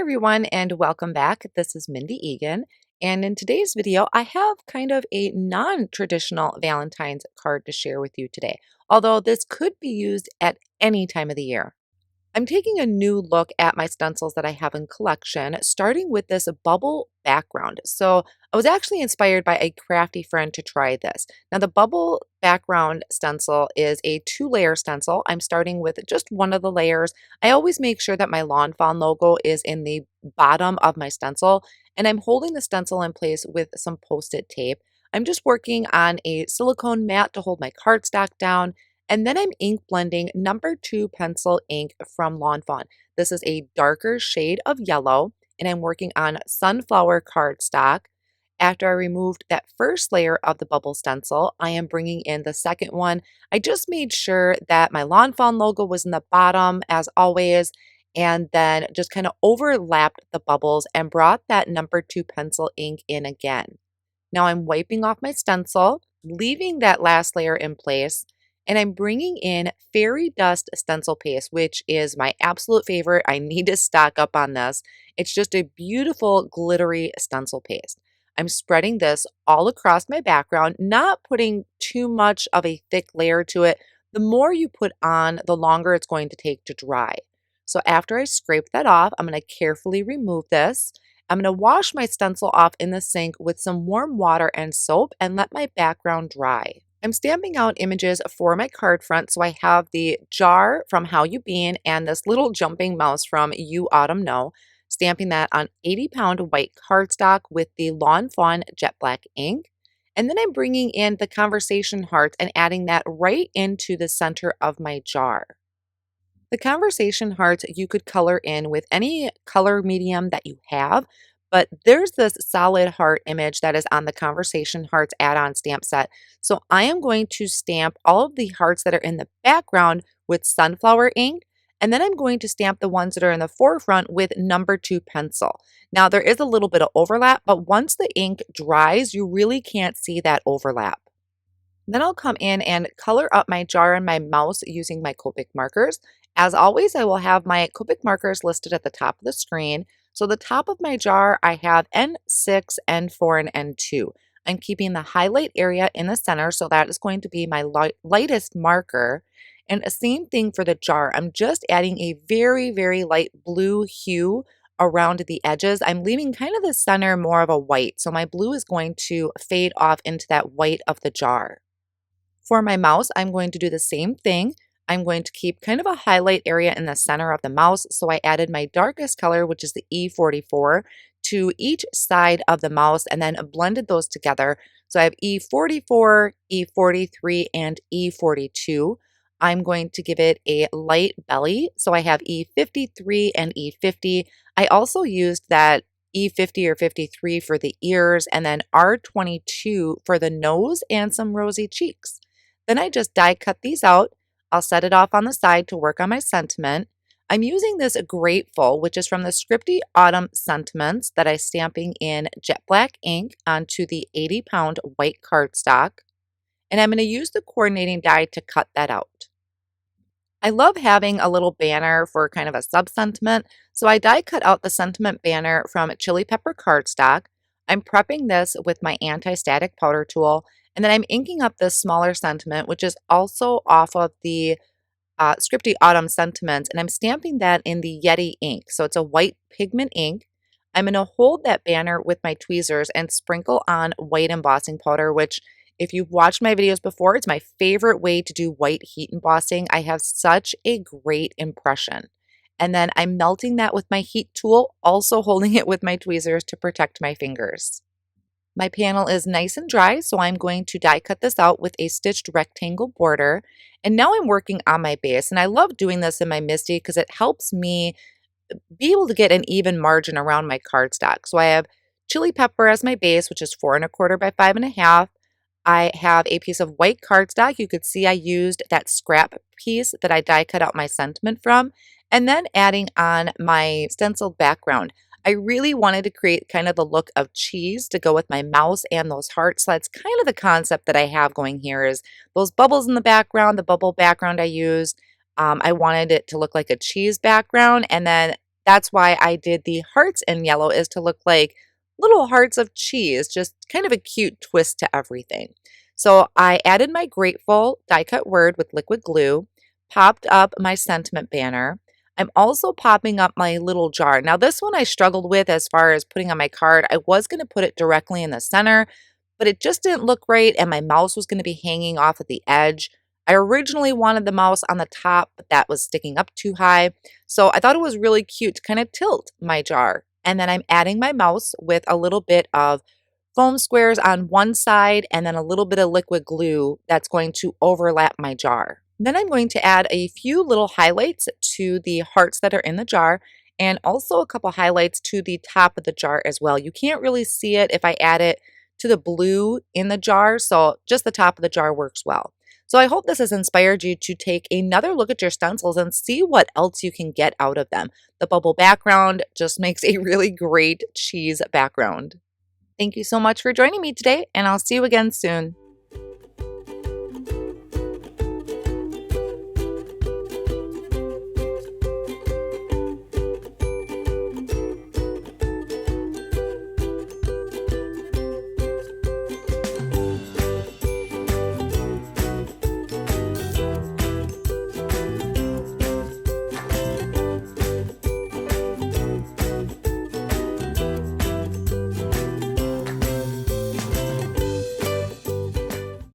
everyone, and welcome back. This is Mindy Egan, and in today's video, I have kind of a non-traditional Valentine's card to share with you today, although this could be used at any time of the year. I'm taking a new look at my stencils that I have in collection, starting with this bubble background. So I was actually inspired by a crafty friend to try this. Now the bubble background stencil is a 2-layer stencil. I'm starting with just one of the layers. I always make sure that my lawnfawn logo is in the bottom of my stencil, and I'm holding the stencil in place with some post-it tape. I'm just working on a silicone mat to hold my cardstock down. And then I'm ink blending number 2 pencil ink from Lawnfawn. This is a darker shade of yellow, and I'm working on sunflower cardstock. After I removed that first layer of the bubble stencil, I am bringing in the second one. I just made sure that my Lawnfawn logo was in the bottom as always, and then just kind of overlapped the bubbles and brought that number 2 pencil ink in again. Now I'm wiping off my stencil, leaving that last layer in place, and I'm bringing in fairy dust stencil paste, which is my absolute favorite. I need to stock up on this. It's just a beautiful glittery stencil paste. I'm spreading this all across my background, not putting too much of a thick layer to it. The more you put on, the longer it's going to take to dry. So after I scrape that off, I'm going to carefully remove this. I'm going to wash my stencil off in the sink with some warm water and soap and let my background dry. I'm stamping out images for my card front, so I have the jar from How You Been and this little jumping mouse from You Autumn Know, stamping that on 80-pound white cardstock with the Lawn Fawn jet black ink. And then I'm bringing in the conversation hearts and adding that right into the center of my jar. The conversation hearts you could color in with any color medium that you have, but there's this solid heart image that is on the conversation hearts add-on stamp set. So I am going to stamp all of the hearts that are in the background with sunflower ink, and then I'm going to stamp the ones that are in the forefront with number 2 pencil. Now there is a little bit of overlap, but once the ink dries, you really can't see that overlap. Then I'll come in and color up my jar and my mouse using my Copic markers. As always, I will have my Copic markers listed at the top of the screen. So the top of my jar, I have N6, N4, and N2. I'm keeping the highlight area in the center, so that is going to be my lightest marker. And the same thing for the jar. I'm just adding a very, very light blue hue around the edges. I'm leaving kind of the center more of a white, so my blue is going to fade off into that white of the jar. For my mouse, I'm going to do the same thing. I'm going to keep kind of a highlight area in the center of the mouse, so I added my darkest color, which is the E44, to each side of the mouse and then blended those together. So I have E44, E43, and E42. I'm going to give it a light belly, so I have E53 and E50. I also used that E50 or 53 for the ears, and then R22 for the nose and some rosy cheeks. Then I just die cut these out. I'll set it off on the side to work on my sentiment. I'm using this Grateful, which is from the Scripty Autumn Sentiments that I'm stamping in jet black ink onto the 80-pound white cardstock. And I'm going to use the coordinating die to cut that out. I love having a little banner for kind of a sub-sentiment, so I die cut out the sentiment banner from Chili Pepper cardstock. I'm prepping this with my anti-static powder tool, and then I'm inking up this smaller sentiment, which is also off of the Scripty Autumn Sentiments, and I'm stamping that in the Yeti ink. So it's a white pigment ink. I'm going to hold that banner with my tweezers and sprinkle on white embossing powder, which if you've watched my videos before, it's my favorite way to do white heat embossing. I have such a great impression. And then I'm melting that with my heat tool, also holding it with my tweezers to protect my fingers. My panel is nice and dry, so I'm going to die cut this out with a stitched rectangle border. And now I'm working on my base, and I love doing this in my MISTI because it helps me be able to get an even margin around my cardstock. So I have chili pepper as my base, which is 4 1/4 by 5 1/2. I have a piece of white cardstock. You could see I used that scrap piece that I die cut out my sentiment from, and then adding on my stenciled background. I really wanted to create kind of the look of cheese to go with my mouse and those hearts. So that's kind of the concept that I have going here is those bubbles in the background, the bubble background I used. I wanted it to look like a cheese background, and then That's why I did the hearts in yellow, is to look like little hearts of cheese, just kind of a cute twist to everything. So I added my grateful die cut word with liquid glue, popped up my sentiment banner. I'm also popping up my little jar. Now this one I struggled with as far as putting on my card. I was going to put it directly in the center, but it just didn't look right and my mouse was going to be hanging off at the edge. I originally wanted the mouse on the top, but that was sticking up too high. So I thought it was really cute to kind of tilt my jar. And then I'm adding my mouse with a little bit of foam squares on one side and then a little bit of liquid glue that's going to overlap my jar. Then I'm going to add a few little highlights to the hearts that are in the jar and also a couple highlights to the top of the jar as well. You can't really see it if I add it to the blue in the jar, so just the top of the jar works well. So I hope this has inspired you to take another look at your stencils and see what else you can get out of them. The bubble background just makes a really great cheese background. Thank you so much for joining me today, and I'll see you again soon.